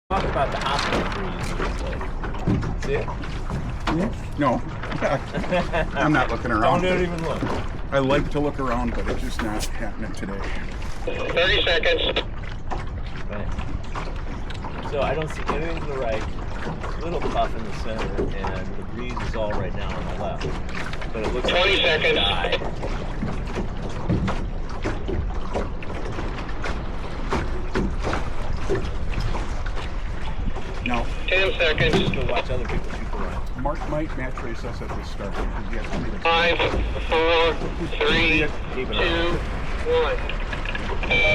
Talk about the hospital freeze. See it? No. I'm not looking around. Don't even look. I like to look around, but it's just not happening today. 30 seconds. Right. So I don't see anything to the right. It's a little puff in the center, and the breeze is all right now on the left. But it looks 20 like seconds. Die. No. 10 seconds. Just go watch other people shoot around. Mark might match race us at the start because he has to be the 5, 4, 3, 2, 1.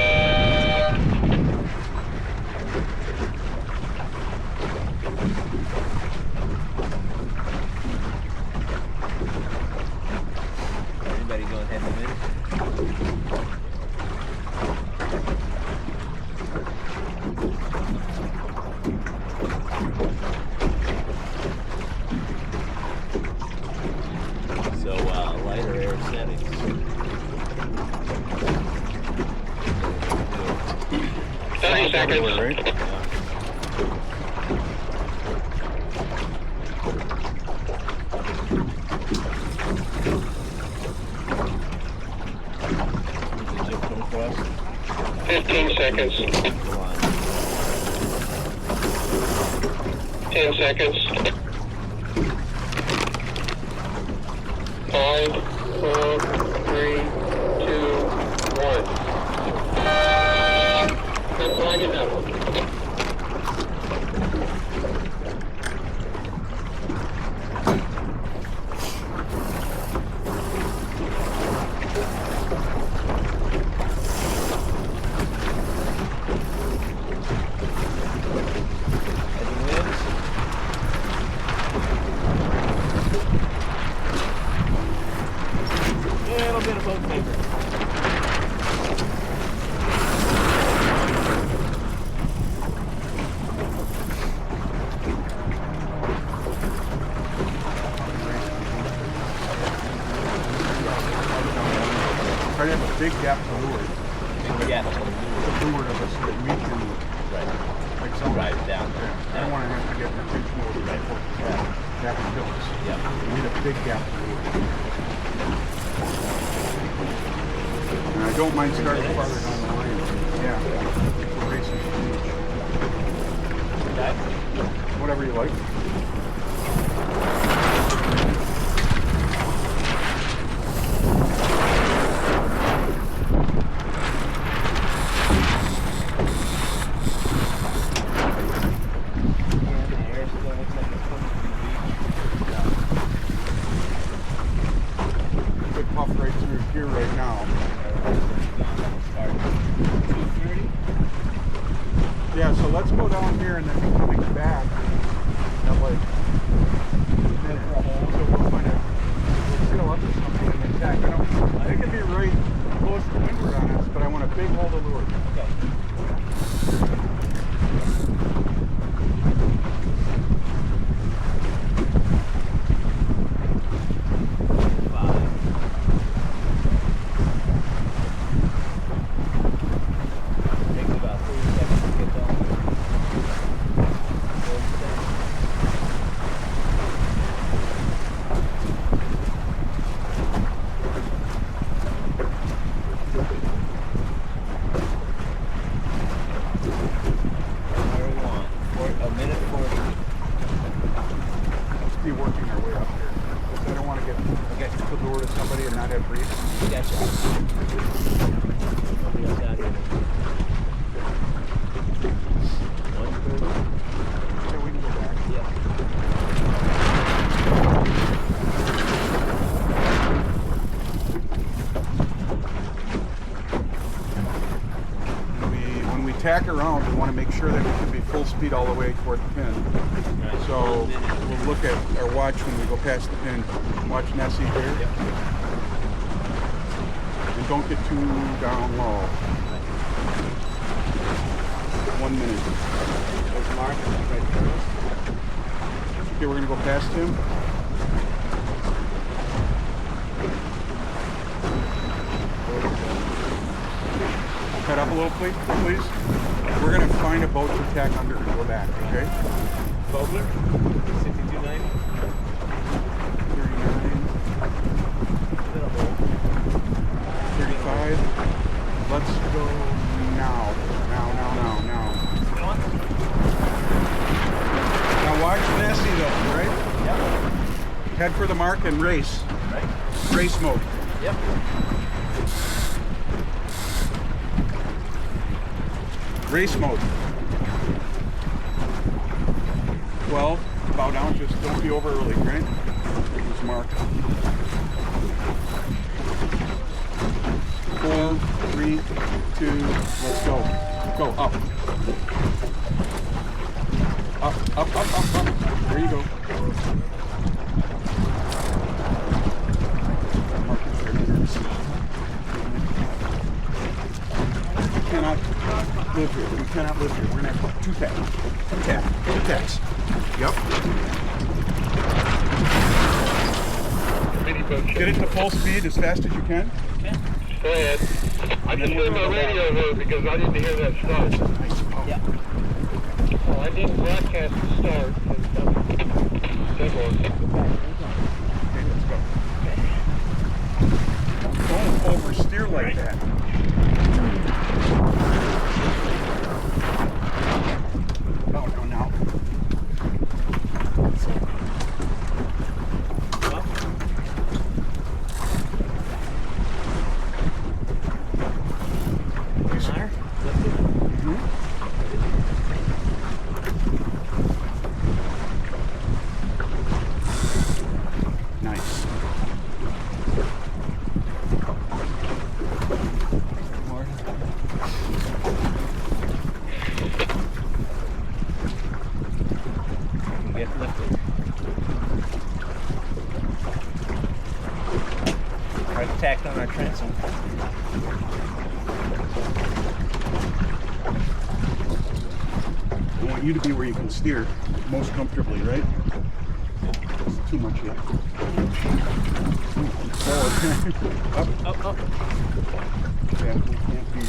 Anybody going head to win? So, lighter air settings. 30 seconds. right? The zip come across. 15 seconds. Go on. 10 seconds. 5, 4, 3, 2, 1. That flag is up. Heading winds. Yeah, a little bit of boat paper. Try to have a big gap to leeward. Yeah. To leeward of us so that we can, Right. like someone. Drive down. I don't want to have to get attention over that back and kill us. Yeah. We need a big gap to leeward. And I don't mind starting farther down the line. Yeah. If we're racing to the beach. Okay. Whatever you like. Good puff right through here right now. Yeah, so let's go down here and then be coming back at like so we'll find a we'll seal up or something and then tack. It can be right close to windward on us, but I want a big hold of lure. Okay. Five. Takes about 30 seconds to get done. Where we want. A minute 40. Let's be working our way up here. Because I don't want to get the lure to somebody and not have breeze. Gotcha. Nobody else out here. 130. So we can go back. Yeah. When we tack around, we want to make sure that we can be full speed all the way toward the pin. Right. So we'll look at our watch when we go past the pin. Watch Nessie here. Yep. And don't get too down low. 1 minute. There's Mark. Right there. Okay, we're going to go past him. Head up a little, please. We're gonna find a boat to tack under and go back, okay? Bogler, 6290. 39, 35. Let's go now. Now. Now watch Nessie though, right? Yep. Head for the mark and race. Right. Race mode. Yep. Race mode. 12. Bow down. Just don't be over early, right? There's mark. 4, 3, 2. Let's go. Go up. Up. There you go. We cannot live here. We're gonna have two taps. Yep. Get it to full speed as fast as you can. Okay. Go ahead. I just heard my radio work because I didn't hear that start. Nice. Yeah. Oh, I didn't broadcast the start. Good one. Okay, let's go. Don't oversteer like that. Oh, no, now. Higher. Nice. More. Get lifted. Right tacked on our transom. I want you to be where you can steer most comfortably, right? It's too much yet. Forward. Up. Yeah, we can't be.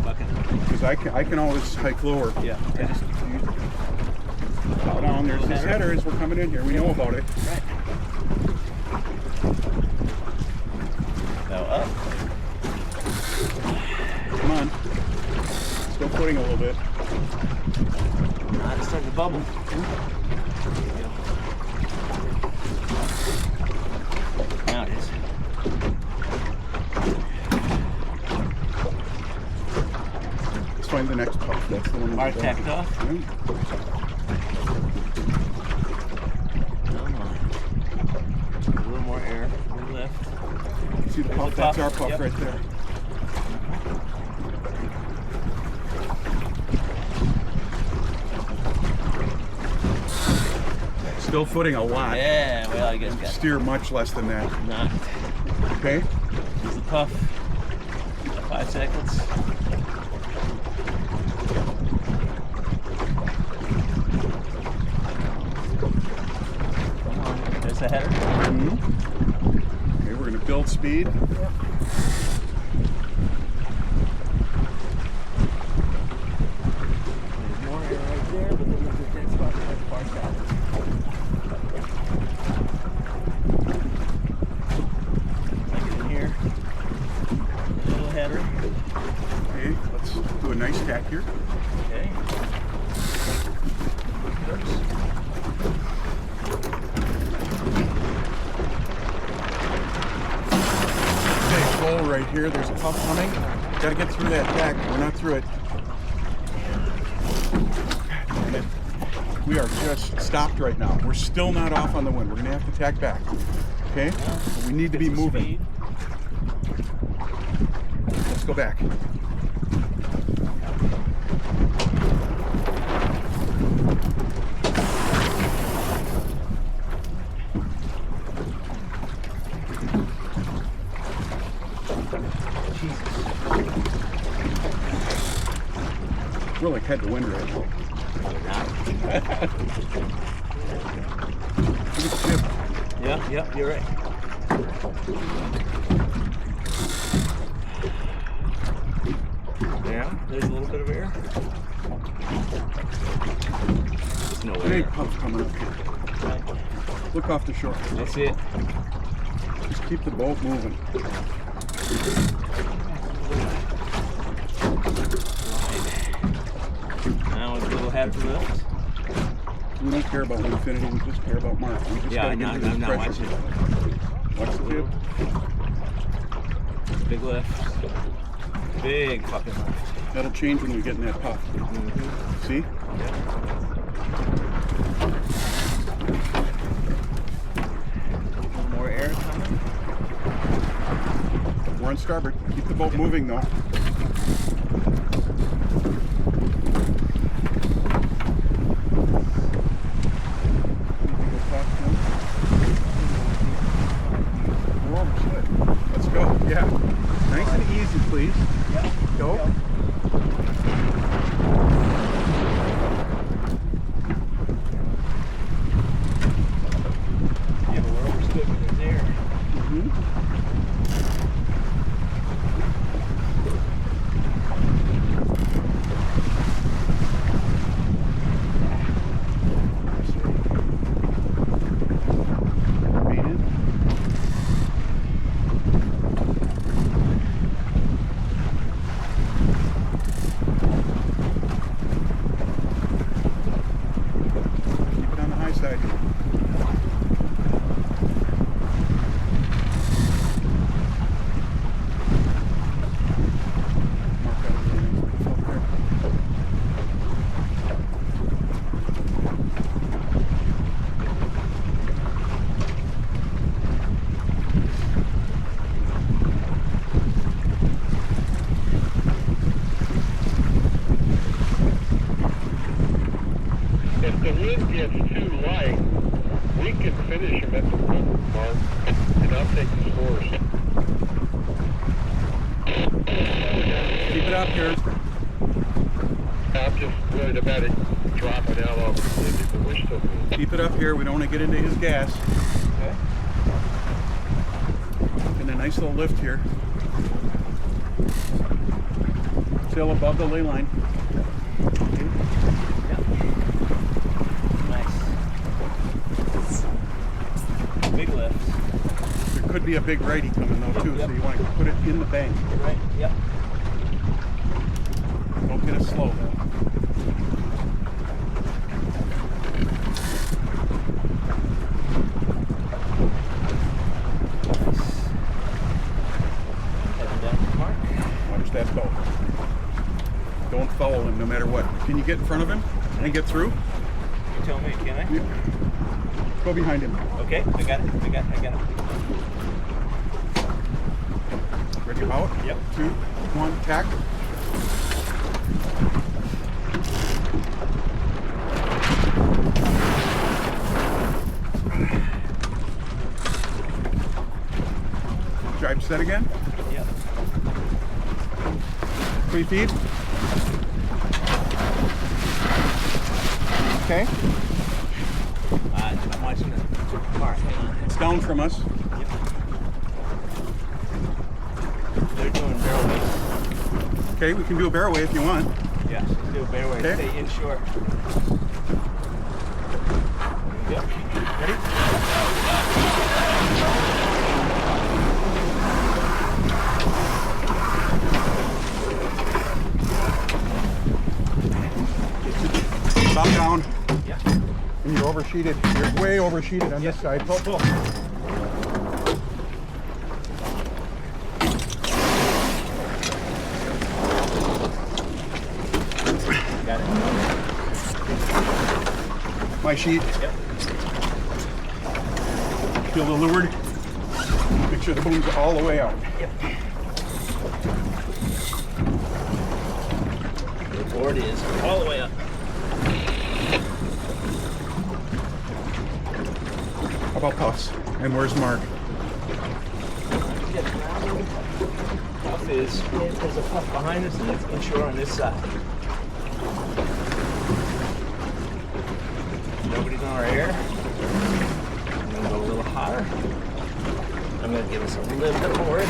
Bucket. Because I can always hike lower. Yeah. I just bow down. There's this header as we're coming in here. We know about it. Right. Now up. Come on. Still footing a little bit. Now it's starting to bubble. There you go. Now it is. Let's find the next puff. That's the one. Bar tacked off. Right. A little more air. A little lift. See the puff? the That's puff. our puff Yep. right there. Still footing a lot. Yeah, well, I guess got Steer much less than that. knocked. Okay? Use the puff. 5 seconds. Come on. There's the header. Okay, we're going to build speed. There's more air right there, but then there's a dead spot right far south. Like it in here. A little header. Okay, let's do a nice tack here. Okay. Oops. Okay, full right here. There's a puff coming. Got to get through that tack. We're not through it. Damn it. We are just stopped right now. We're still not off on the wind. We're going to have to tack back. Okay? But we need to be Get some moving. speed. Let's go back. We're like head to wind right now. Look at the tip. Yeah, you're right. Yeah, there's a little bit of air. There's no Big air. puff coming up here. Right. Look off the shore. I see it. Just keep the boat moving. Now it's a little happy lift. We don't care about infinity, we just care about Mark. We just Yeah, gotta get I'm rid of not this pressure. watching. Watch the tip. Big lift. Big fucking lift. That'll change when we get in that puff. Mm-hmm. See? Yeah. A little more air coming. We're on starboard. Keep the boat moving though. We're overslid. Let's go. Yeah. Nice and easy, please. Yeah. Go. Yeah, but we're overstood when there's air. Keep it on the high side. Mark that really nice puff there. If the wind gets too light, we can finish him at the river, Mark, and I'll take the scores. Keep it up here. I'm just worried about it dropping out off the levee, but we're still good. Keep it up here. We don't want to get into his gas. Okay. And a nice little lift here. Still above the ley line. Nice. Big lift. There could be a big righty coming though too, Yep. so you want to put it in the bank. Right? Yep. Don't get it slow though. Heading down to the mark. Watch that boat. Don't follow him no matter what. Can you get in front of him and get through? You tell me, can I? Yeah. Go behind him. Okay, I got it. I got it. Ready out? Yep. 2, 1, tack. Drive set again. Yep. 3 feet. Okay. I'm watching the mark. Hang on. It's down from us. Yep. They're doing barrel ways. Okay, we can do a barrel way if you want. Yeah, let's do a barrel way. Okay. Stay inshore. Yep. Ready? Stop down. Yep. And you're oversheeted. You're way oversheeted on this side. Pull, pull. Got it. My sheet. Yep. Feel the leeward. Make sure the boom's all the way out. Yep. The board is all the way up. How about puffs? And where's Mark? Puff is, there's a puff behind us and it's inshore on this side. Nobody's on our air. I'm gonna go a little hotter. I'm gonna give us a little bit more.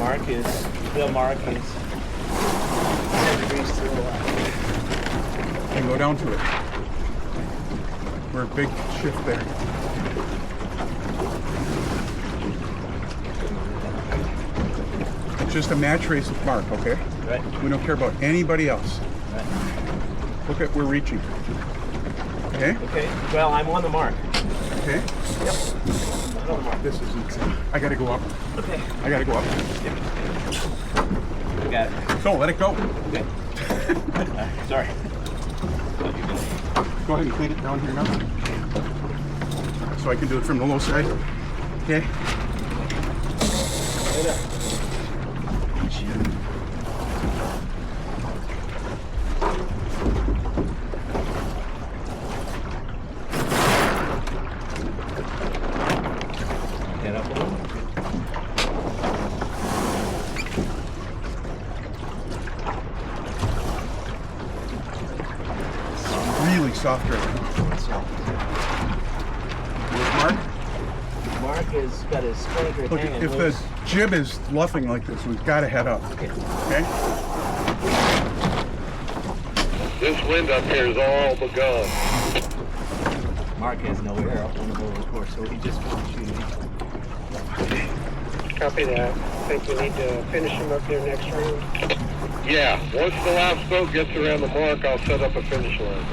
mark is 10 degrees to the left. And go down to it. We're a big shift there. It's just a match race with Mark, okay? Right. We don't care about anybody else. Right. Look at, we're reaching. Okay? Okay. Well, I'm on the mark. Okay? Yep. I'm on the mark. This is insane. I gotta go up. Okay. I gotta go up. Yep. I got it. No, let it go. Okay. Sorry. Go ahead and clean it down here now. So I can do it from the low side. Okay? Get up a little. Really soft right now. Where's Mark? Mark has got his spanker Look, hanging if the loose. jib is luffing like this, we've got to head up. Okay. Okay? This wind up here is all begun. Mark has no air up on the middle of the course, so he just wants shooting. Copy that. I think we need to finish him up there next round. Yeah, once the last boat gets around the mark, I'll set up a finish line.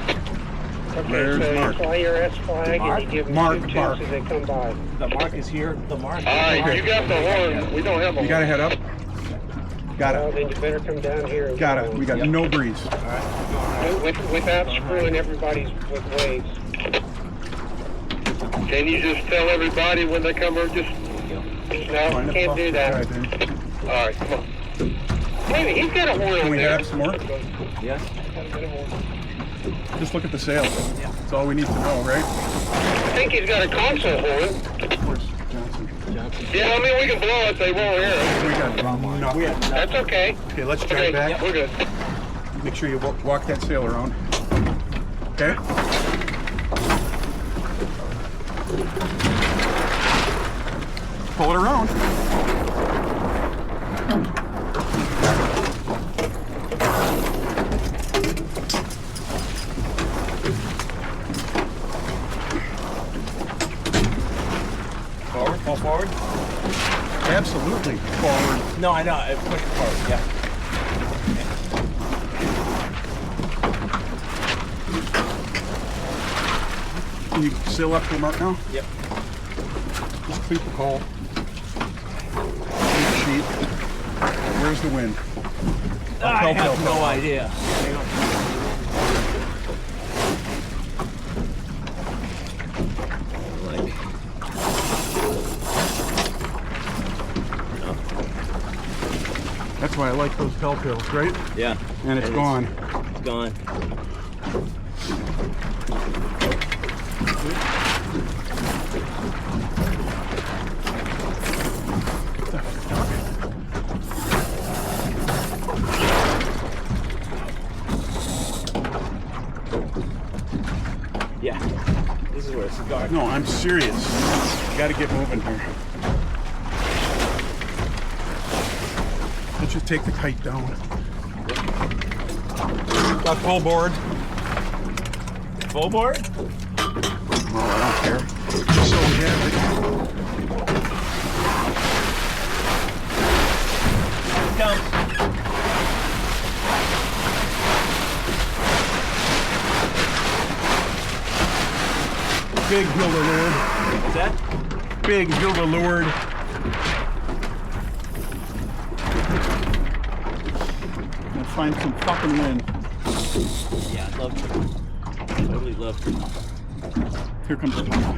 Okay, Where's so Mark? you fly your S flag Mark? and you give them Mark, 2 Mark. as they come by. The mark is here. The mark. All right, you got the horn. We don't have a You got to horn. head up. Got Well, it. then you better come down here and Got go. it. We got Yep. no breeze. All right. Without screwing everybody's with waves. Can you just tell everybody when they come over? Just No, Find a can't puff do to that. drive in. all right, come on. Wait, he's got a horn Can on we there. head up some more? Yes. Just look at the sails. That's all we need to know, right? I think he's got a console horn. Of course, Johnson. Yeah, I mean, we can blow it. They won't hear it. We got nothing. That's okay. Okay, let's Okay, drive back. we're good. Make sure you walk that sail around. Okay? Pull it around. Forward. Fall forward. Absolutely. Forward. No, I know. I push it forward. Yeah. Can you sail up to the mark now? Yep. Just cleat the hull. Cleat the sheet. Where's the wind? I Help, have help, no help. idea. Hang on. Like. That's why I like those telltales, right? Yeah. And it's gone. It's gone. Yeah. This is where it's dark. No, I'm serious. You gotta get moving here. Let's just take the kite down. Got full board. Full board? Oh, I don't care. It's so heavy. Here it comes. Big Hilda leeward. What's that? Big Hilda leeward. We'll find some fucking wind. Yeah, I'd love to. Totally love to. Here comes the tunnel.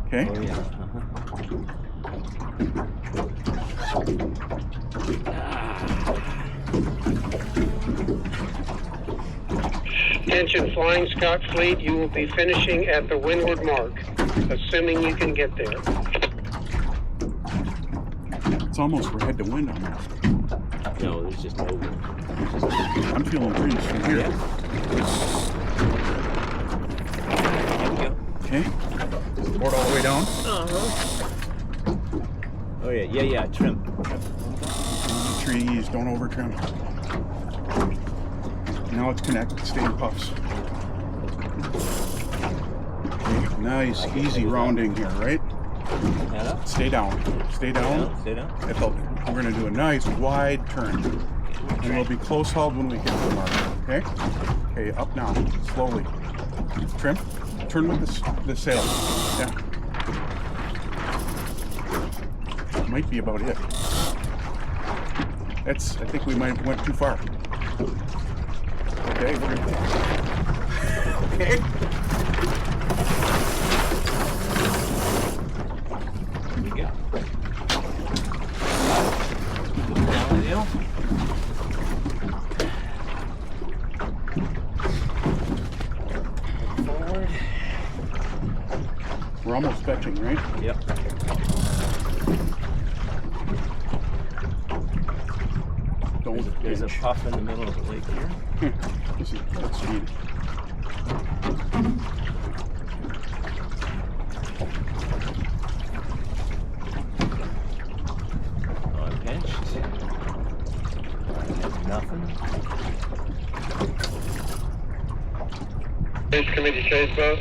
Okay? Oh, yeah. Attention Flying Scot Fleet, you will be finishing at the windward mark, assuming you can get there. It's almost, we're head to wind almost. No, there's just no wind. I'm feeling breeze from here. Yeah. Here we go. Okay? Board all the way down. Oh yeah, trim. very easy. Don't over trim. Now it's connected. Stay in puffs. Okay, nice, easy rounding here, right? Head up. Stay down. Stay down. Stay down. We're going to do a nice wide turn. And we'll be close hauled when we get to the mark. Okay? Okay, up now. Slowly. Trim. Turn with the sail. Yeah. Might be about it. I think we might went too far. Okay, we're gonna okay. Here we go. Down the hill. Forward. We're almost fetching, right? Yep. There's a puff in the middle of the lake here. Let's speed. On pinch. Nothing. Chase committee chase boat.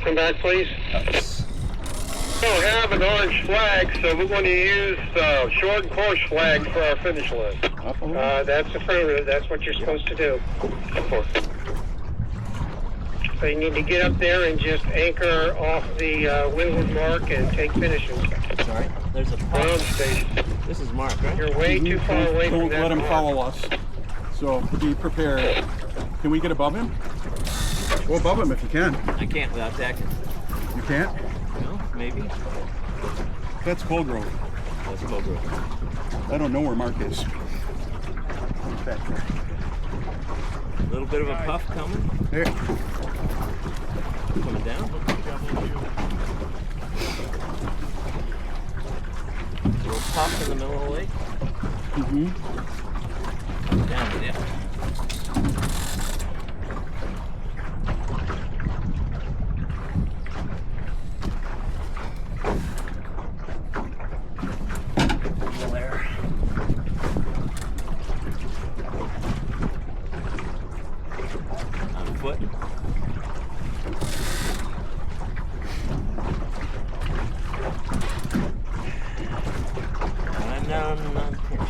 Come back, please. We don't have an orange flag, so we're going to use short course flag for our finish line. That's affirmative. That's what you're supposed to do. So you need to get up there and just anchor off the windward mark and take finishing. Sorry. There's a Ground puff. station. This is Mark, right? You're way too far away from Don't that let him mark. follow us. So be prepared. Can we get above him? Go above him if you can. I can't without tacking. You can't? No, maybe. That's Cold Road. Let's go, bro. I don't know where Mark is. He's back there. A little bit of a puff coming. There. Coming down. A little puff in the middle of the lake. Mm-hmm. Down to there. Foot. I'm down on pinch.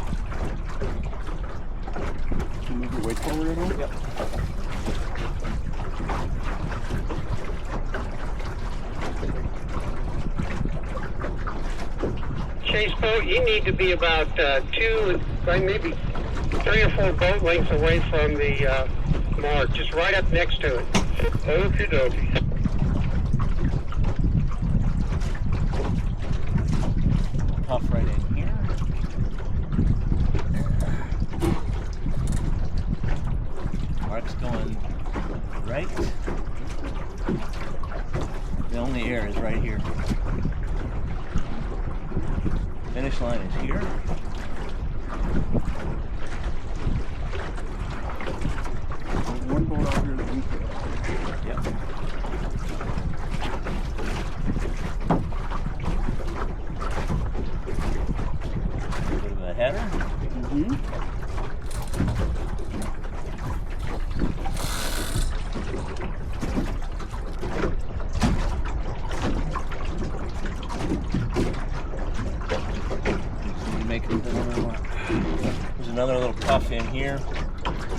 Can you move your weight forward at all? Yep. Chase boat, you need to be about maybe 3 or 4 boat lengths away from the mark, just right up next to it. Okie dokie. Puff right in here. Mark's going right. The only air is right here. Finish line is here. One boat out here that we can. Yep. A bit of a header. Mm-hmm. There's another little puff in here.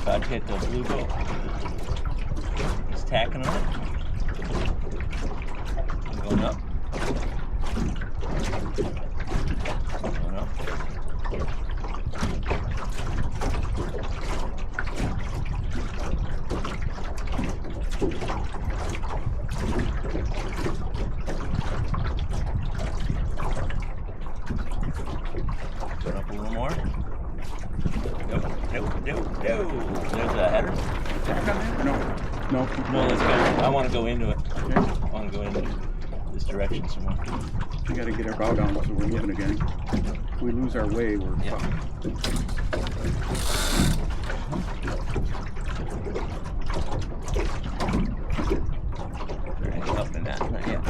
About to hit the blue boat. He's tacking on it. I'm going up. Going up. Going up a little more. Nope. There's a header. No. No, let's go. I want to go into it. Okay. I want to go into this direction some more. We got to get our bow down so we're moving again. If we lose our way, we're Yep. fucked. There ain't up in that, not yet.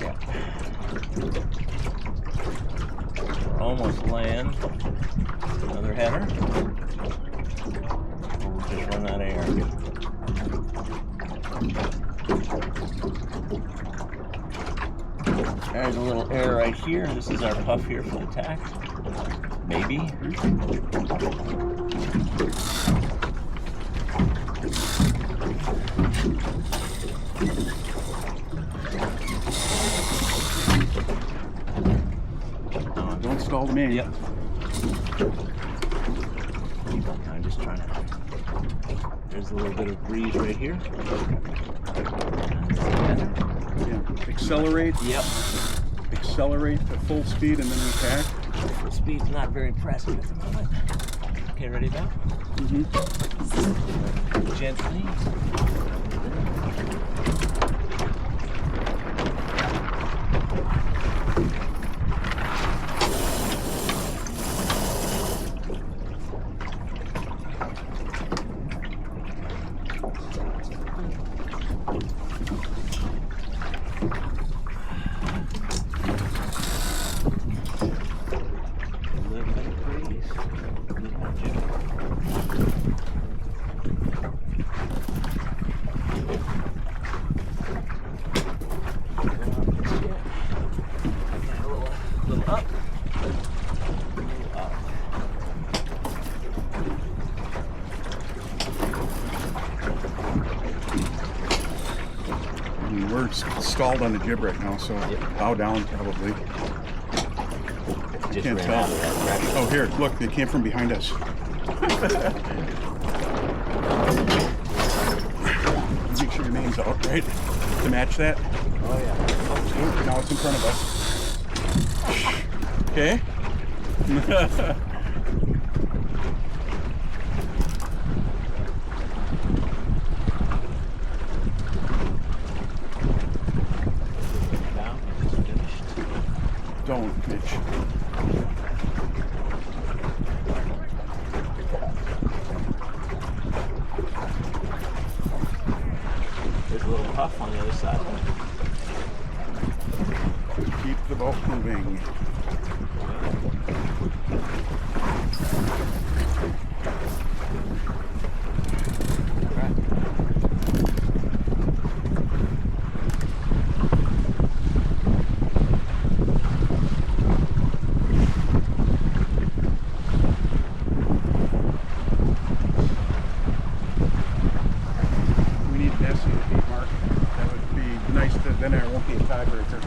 Yeah. in another header. We'll just run out of air. There's a little air right here. This is our puff here for the tack. Maybe. Don't stall me. Yep. I'm just trying to. There's a little bit of breeze right here. Yeah. Accelerate. Yep. Accelerate to full speed and then we tack. Full speed's not very impressive at the moment. Okay, ready now? Mm-hmm. Gently. We're stalled on the jib right now, so bow down probably. Just Can't ran tell. out of that pressure. Oh, here, look, they came from behind us. Make sure your name's out, right? To match that. Oh yeah. Oh, now it's in front of us. Okay. Down. Just finished. Don't, Mitch. There's a little puff on the other side. Keep the boat moving. We need Nessie to beat Mark. That would be nice to, then there won't be a tiebreaker.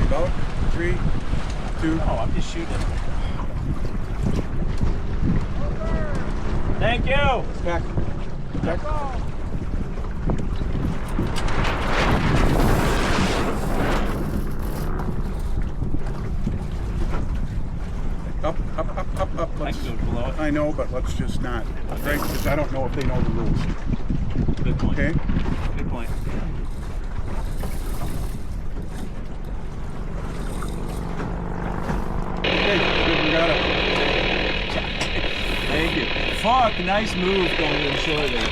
About 3, 2. Oh, I'm just shooting. Thank you. Back. Back. Up, up, up, up, up. I Let's, can go below it. I know, but let's just not. Right? Because I don't know if they know the rules. Good point. Okay? Good point. Okay, good regatta. Thank you. Fuck, nice move going in shore there.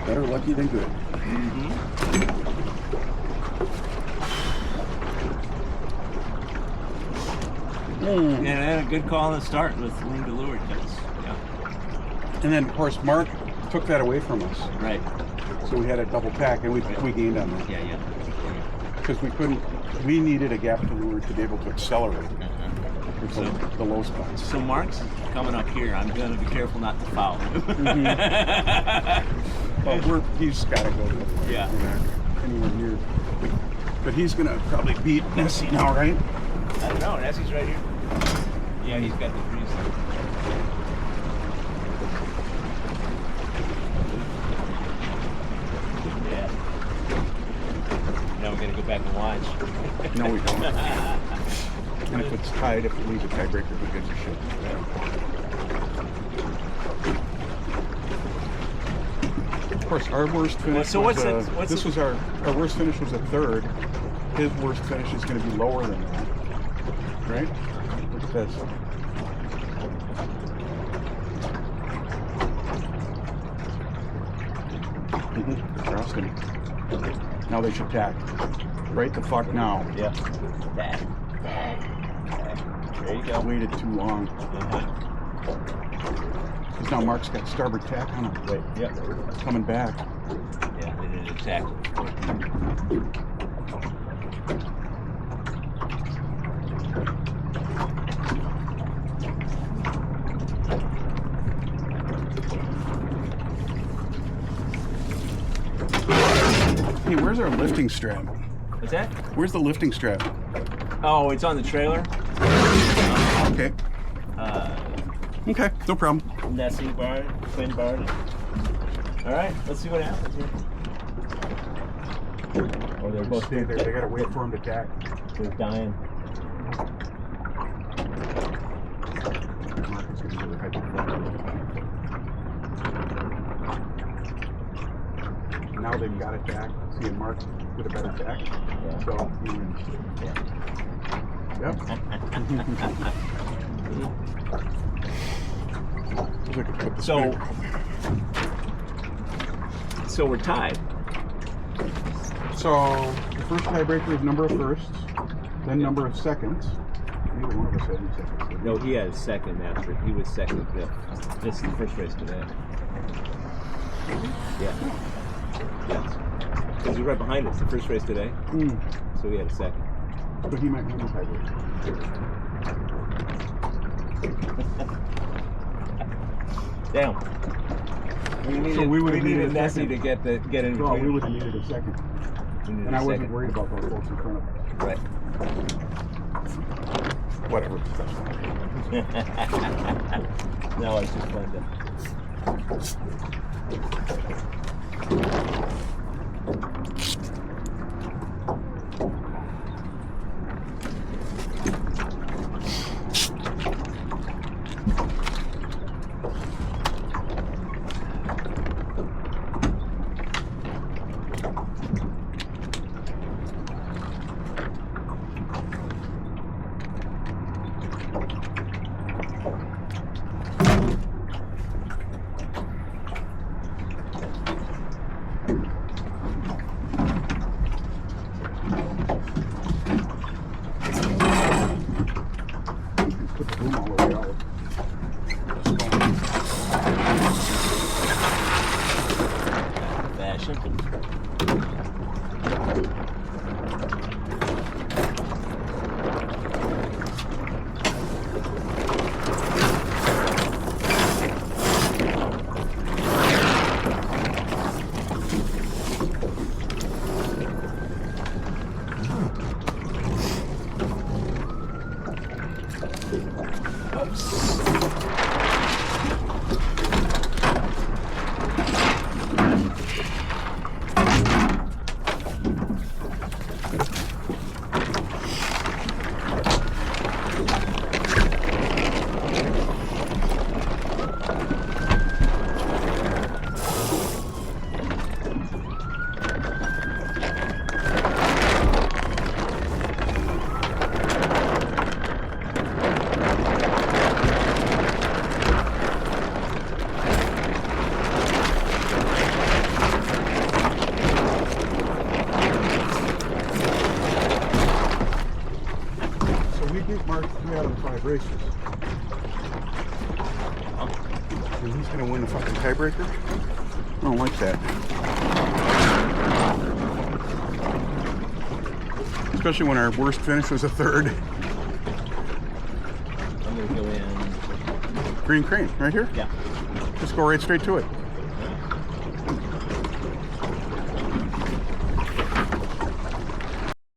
Better lucky than good. And I had a good call in the start with wing to leeward cuts. Yeah. And then, of course, Mark took that away from us. Right. So we had a double tack, and we gained on that. Yeah. Because we needed a gap to leeward to be able to accelerate with the low spots. So Mark's coming up here. I'm going to be careful not to foul him. Well, he's got to go to the Yeah. We're not anywhere near. But he's going to probably beat Nessie now, right? I don't know. Nessie's right here. Yeah, he's got the breeze. Yeah. Now we're going to go back and watch. No, we don't. And if it's tied, if we leave a tiebreaker, who gives a shit? Of course, our worst finish So was what's this was our worst finish was a third. His worst finish is going to be lower than that, right? Look at this. Charleston. Now they should tack. Right the fuck now. Yeah. Tack. There you I go. waited too long. Uh-huh. Because now Mark's got starboard tack on him. Wait. Yep. Coming back. Yeah, they didn't attack. Hey, where's our lifting strap? What's that? Where's the lifting strap? Oh, it's on the trailer. Okay. Okay, no problem. Nessie barn, twin barn. All right, let's see what happens here. Or they're both Stay there. They gotta wait for him to tack. They're dying. Mark is gonna do the head. Now they've got it tack. See, and Mark with a better tack. Yeah. So he wins. Yeah. Yep. Wish I could put the So we're tied. So the first tiebreaker is number of firsts, then number of seconds. Neither one of us had any seconds. No, he had a second after. He was second. Yeah. This is the first race today. Yeah. Yes. Because he's right behind us. The first race today. So he had a second. But he might win the tiebreaker. Damn. We needed Nessie to get in No, we between. would have needed a second. We needed And a I wasn't second. worried about those folks in front of us. Right. Whatever. No, I was just playing that. Put the boom all the way out. Fashion. So we beat Mark 3 out of the 5 races. And he's gonna win the fucking tiebreaker? I don't like that. Especially when our worst finish was a 3rd. I'm gonna go in. Green crane, right here? Yeah. Just go right straight to it.